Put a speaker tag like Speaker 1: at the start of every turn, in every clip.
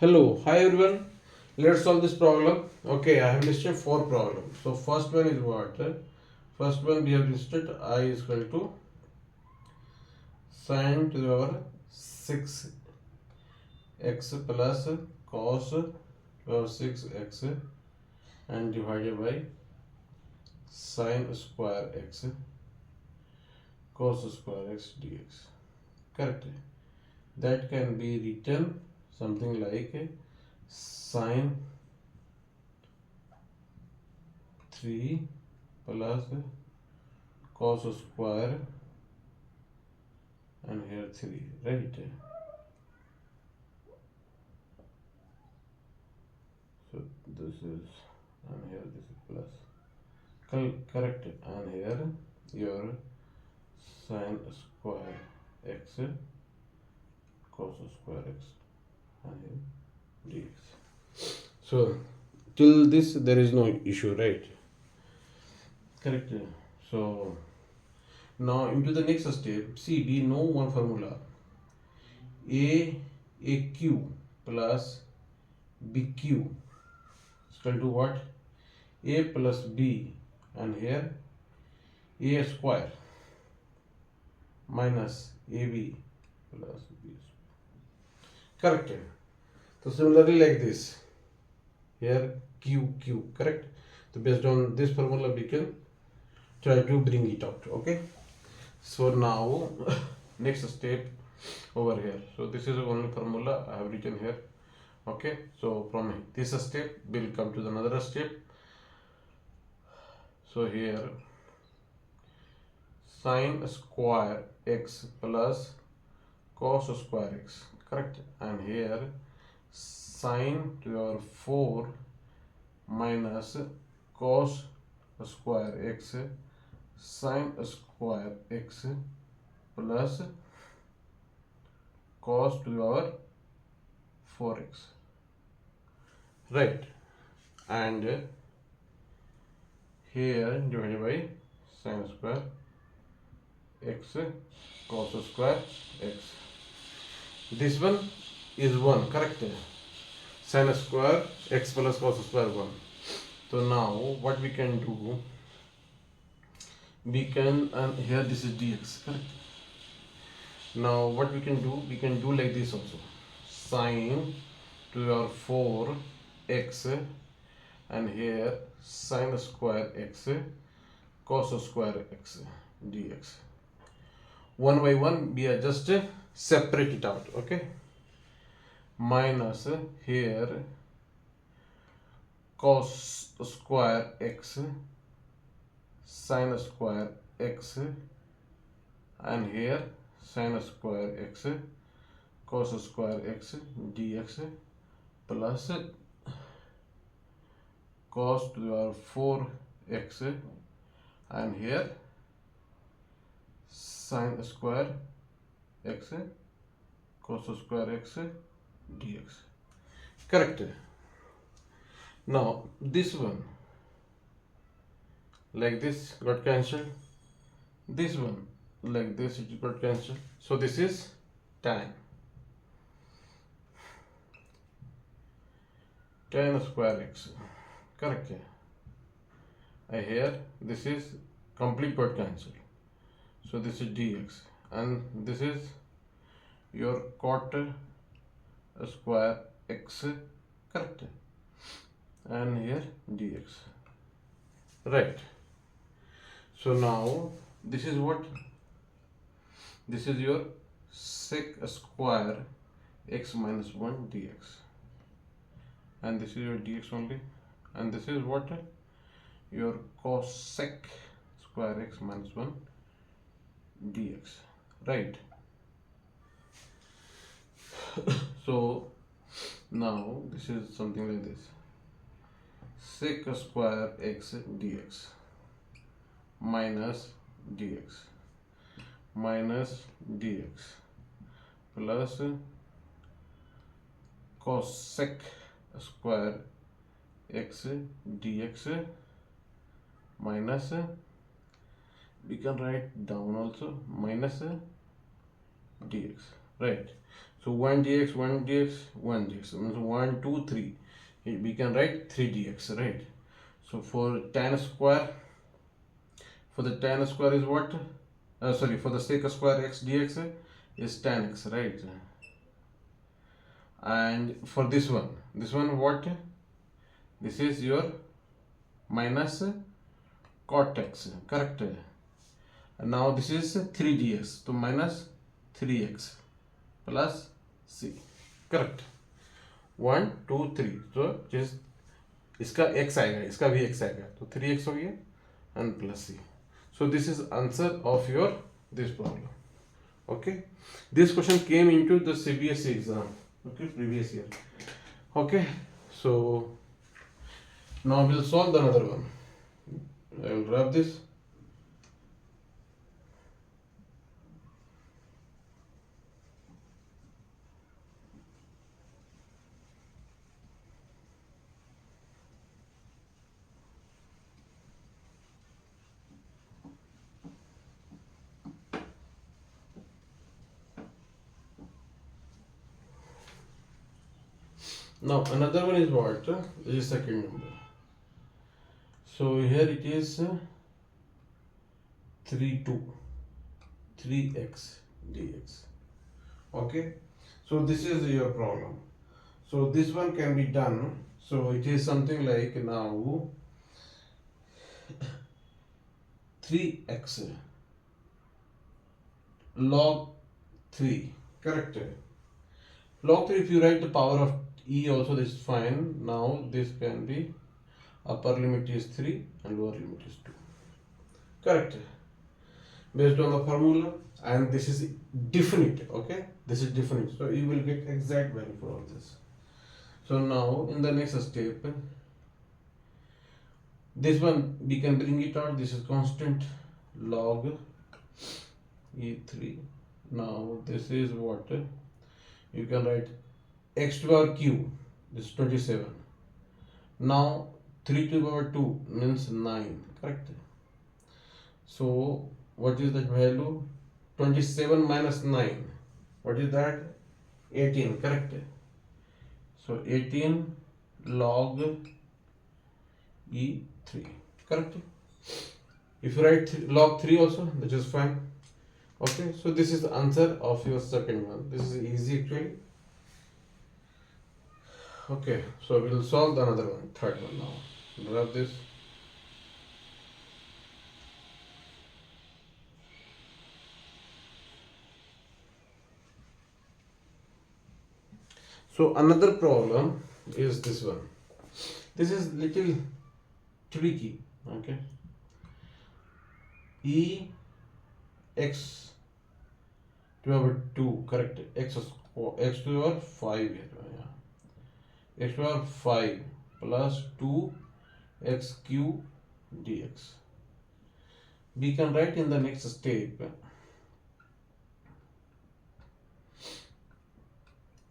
Speaker 1: Hello, hi everyone. Let's solve this problem. Okay, I have listed four problems. So first one is what? First one we have listed I is equal to sin to the power 6x plus cos to the power 6x and divided by sin square x cos square x dx. Correct. That can be written something like sin 3 plus cos square and here 3, right? So this is, and here this is plus. Correct. And here your sin square x cos square x and here dx. So till this there is no issue, right? Correct. So now into the next step. See, we know one formula. AQ plus BQ is equal to what? A plus B and here A square minus AB plus B square. Correct. So similarly like this. Here QQ, correct? So based on this formula we can try to bring it out. Okay. So now next step over here. So this is the only formula I have written here. Okay. So from this step we'll come to another step. So here sin square x plus cos square x, correct? And here sin to the power 4 minus cos square x sin square x plus cos to the power 4x, right? And here divided by sin square x cos square x. This one is 1, correct? Sin square x plus cos square 1. So now what we can do, we can, and here this is dx, correct? Now what we can do like this also. Sin to the power 4 x and here sin square x cos square x dx. One by one we are just separate it out. Okay, minus here cos square x sin square x and here sin square x cos square x dx plus cos to the power 4x and here sin square x cos square x dx, correct? Now this one like this got cancelled, this one like this it got cancelled, so this is tan square x, correct? I here this is complete got cancelled, so this is dx and this is your cot square x, correct? And here dx, right? So now this is what? This is your sec square x minus 1 dx and this is your dx only, and this is what? Your cos² square x minus 1 dx, right? So now this is something like this, sec square x dx minus dx plus cos² square x dx minus, we can write down also, minus dx, right? So 1 dx, 1 dx, 1 dx means 1, 2, 3. We can write 3 dx, right? So for tan square is what? Sorry, for the sec² x dx is tan x, right? And for this one what? This is your minus cot⁡x, correct? And now this is 3 dx, so minus 3x plus c, correct? 1, 2, 3. तो जिस इसका x आएगा, इसका भी x आएगा, तो 3x हो गया and plus c. So this is answer of your this problem. Okay, this question came into the CBSE exam. Okay, previous year. Okay, so now we'll solve another one. I will grab this. Now another one is what? This is second number. So here it is 3x dx. Okay, so this is your problem. So this one can be done. So it is something like now 3x log 3, correct? Log 3, if you write the power of e also, this is fine. Now this can be upper limit is 3 and lower limit is 2, correct? Based on the formula, and this is definite. Okay, this is definite, so you will get exact value for all this. So now in the next step, this one we can bring it out. This is constant log e3. Now this is what you can write x to the power q, this is 27. Now 3 to the power 2 means 9, correct? So what is that value? 27 minus 9, what is that? 18, correct? So 18 log e3, correct? If you write log 3 also, that is fine. Okay, so this is the answer of your second one. This is easy actually. Okay, so we will solve another one, third one now. Grab this. So another problem is this one. This is little tricky. Okay. X to the power 2, correct? X to the power 5 here. X to the power 5 plus 2xq dx. We can write in the next step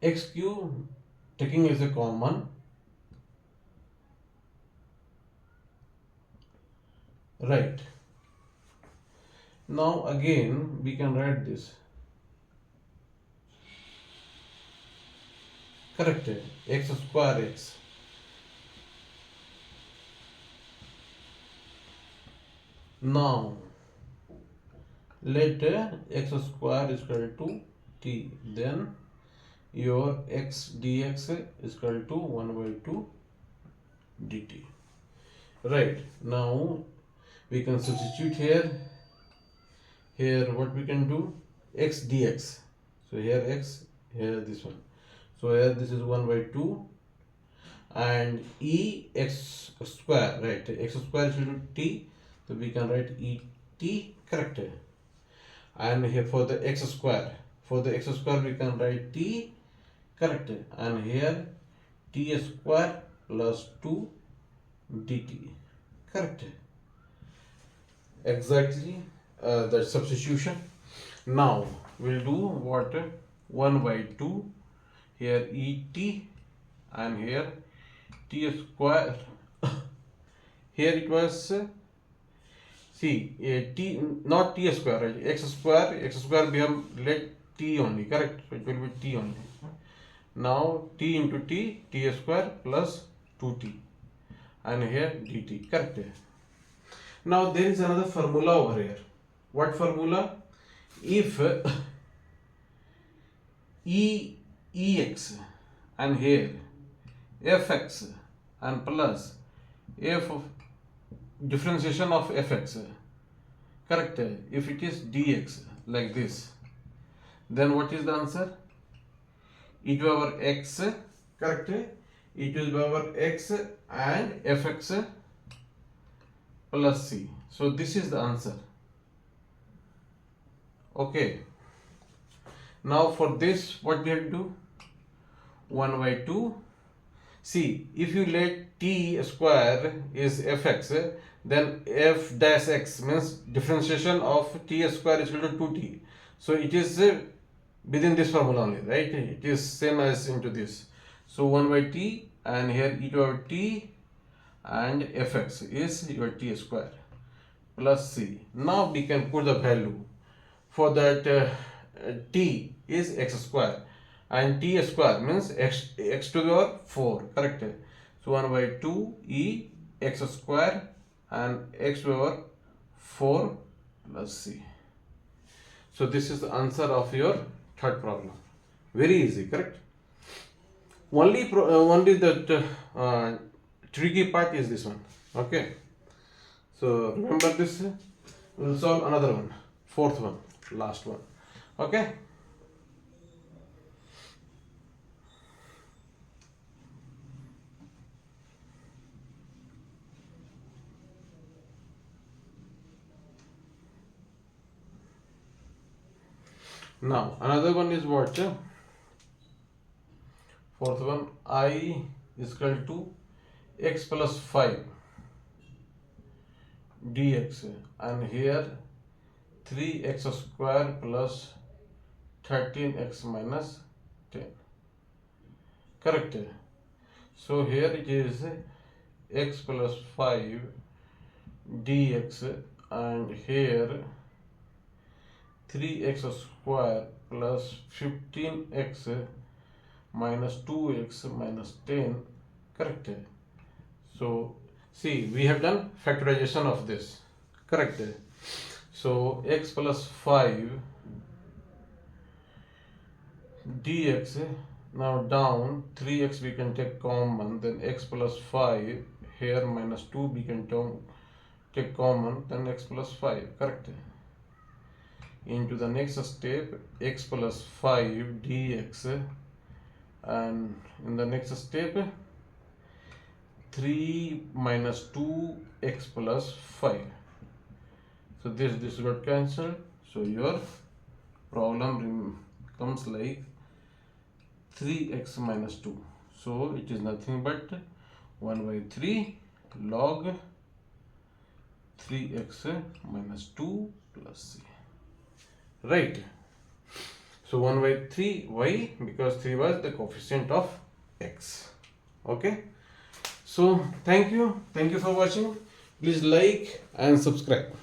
Speaker 1: xq taking as a common, right? Now again we can write this, correct? x²x. Now let x square is equal to t, then your x dx is equal to 1 by 2 dt. Right, now we can substitute here what we can do, x dx. So here x, here this one. So here this is 1 by 2 and x square, right? X square is equal to t, so we can write et, correct? And here for the x square we can write t, correct? And here t square plus 2 dt, correct? Exactly the substitution. Now we'll do what? 1 by 2 here et and here t square. Here it was see t, not t square, right? X square we have let t only, correct? So it will be t only. Now t into t, t square plus 2t, and here dt. Correct. Now there is another formula over here. What formula? If ex and here fx and plus f of differentiation of fx, correct, if it is dx like this, then what is the answer? E to power x, correct, e to the power x and fx plus c. So this is the answer. Okay, now for this what we have to do? 1 by 2. See, if you let t square is fx, then f dash x means differentiation of t square is equal to 2t. So it is within this formula only, right? It is same as into this. So 1 by t, and here e to the power t and fx is your t square plus c. Now we can put the value for that. T is x square and t square means x to the power 4, correct? So 1 by 2 e x square and x to the power 4 plus c. So this is the answer of your third problem. Very easy, correct? Only that tricky part is this one. Okay, so remember this. We'll solve another one, fourth one, last one. Okay. Now another one is what? Fourth one, I is equal to x plus 5 dx, and here 3x square plus 13x minus 10, correct? So here it is x plus 5 dx, and here 3x square plus 15x minus 2x minus 10, correct? So see, we have done factorization of this, correct? So x plus 5 dx, now down 3x we can take common, then x plus 5, here minus 2 we can take common, then x plus 5, correct? Into the next step, x plus 5 dx, and in the next step 3 minus 2x plus 5. So this got cancelled. So your problem comes like 3x minus 2. So it is nothing but 1 by 3 log 3x minus 2 plus c. Right. So 1 by 3, why? Because 3 was the coefficient of x. Okay. So thank you for watching. Please like and subscribe.